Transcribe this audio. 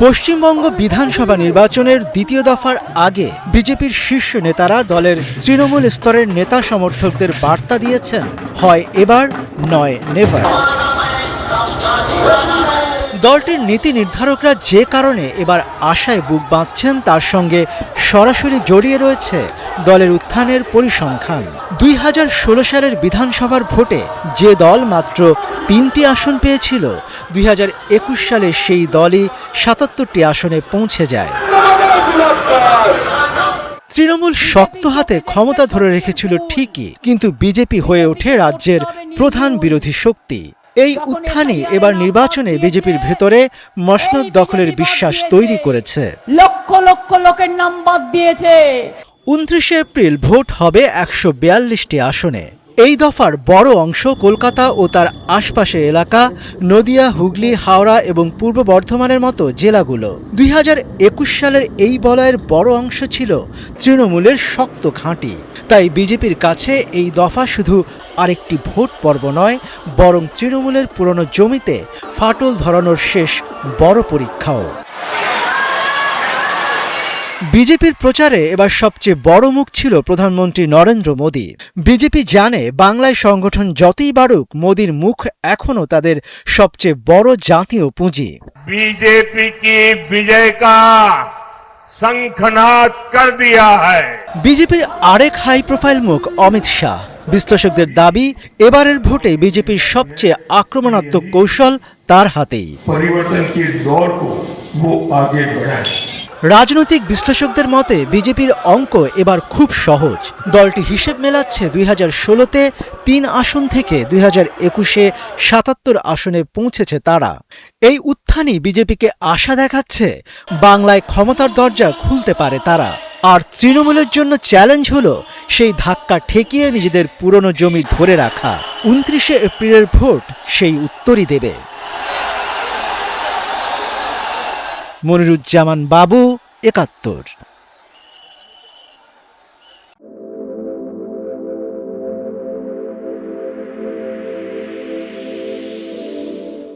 পশ্চিমবঙ্গ বিধানসভা নির্বাচনের দ্বিতীয় দফার আগে বিজেপির শীর্ষ নেতারা দলের তৃণমূল স্তরের নেতা সমর্থকদের বার্তা দিয়েছেন, হয় এবার নয় নেভার। দলটির নীতি নির্ধারকরা যে কারণে এবার আশায় বুক বাঁধছেন তার সঙ্গে সরাসরি জড়িয়ে রয়েছে দলের উত্থানের পরিসংখ্যান। 2016 সালের বিধানসভার ভোটে যে দল মাত্র 3টি আসন পেয়েছিল, 2021 সালে সেই দলই 77টি আসনে পৌঁছে যায়। তৃণমূল শক্ত হাতে ক্ষমতা ধরে রেখেছিল ঠিকই, কিন্তু বিজেপি হয়ে ওঠে রাজ্যের প্রধান বিরোধী শক্তি। এই উত্থানই এবার নির্বাচনে বিজেপির ভেতরে মসনদ দখলের বিশ্বাস তৈরি করেছে। লক্ষ লক্ষ লোকের নাম বাদ দিয়েছে। 29 এপ্রিল ভোট হবে 142টি আসনে। এই দফার বড় অংশ কলকাতা ও তার আশপাশের এলাকা, নদিয়া, হুগলি, হাওড়া এবং পূর্ব বর্ধমানের মতো জেলাগুলো। 2021 সালের এই বলয়ের বড় অংশ ছিল তৃণমূলের শক্ত ঘাঁটি। তাই বিজেপির কাছে এই দফা শুধু আরেকটি ভোট পর্ব নয়, বরং তৃণমূলের পুরনো জমিতে ফাটল ধরানোর শেষ বড় পরীক্ষাও। বিজেপির প্রচারে এবার সবচেয়ে বড় মুখ ছিল প্রধানমন্ত্রী নরেন্দ্র মোদী। বিজেপি জানে বাংলায় সংগঠন যতই বাড়ুক, মোদীর মুখ এখনো তাদের সবচেয়ে বড় জাতীয় পুঁজি। बीजेपी की विजय का शंखनाद कर दिया है। বিজেপির আরেক হাই প্রোফাইল মুখ অমিত শাহ। বিশ্লেষকদের দাবি, এবারের ভোটে বিজেপির সবচেয়ে আক্রমণাত্মক কৌশল তার হাতেই। পরিবর্তন কি দৌড় কো वो आगे बढ़ाए। রাজনৈতিক বিশ্লেষকদের মতে বিজেপির অঙ্ক এবার খুব সহজ। দলটি হিসেব মেলাচ্ছে 2016-তে 3 আসন থেকে 2021-এ 77 আসনে পৌঁছেছে তারা। এই উত্থানই বিজেপিকে আশা দেখাচ্ছে বাংলায় ক্ষমতার দরজা খুলতে পারে তারা। আর তৃণমূলের জন্য চ্যালেঞ্জ হলো সেই ধাক্কা ঠেকিয়ে নিজেদের পুরনো জমি ধরে রাখা। 29 এপ্রিলের ভোট সেই উত্তরই দেবে। মনিরুজ্জামান বাবু, 71।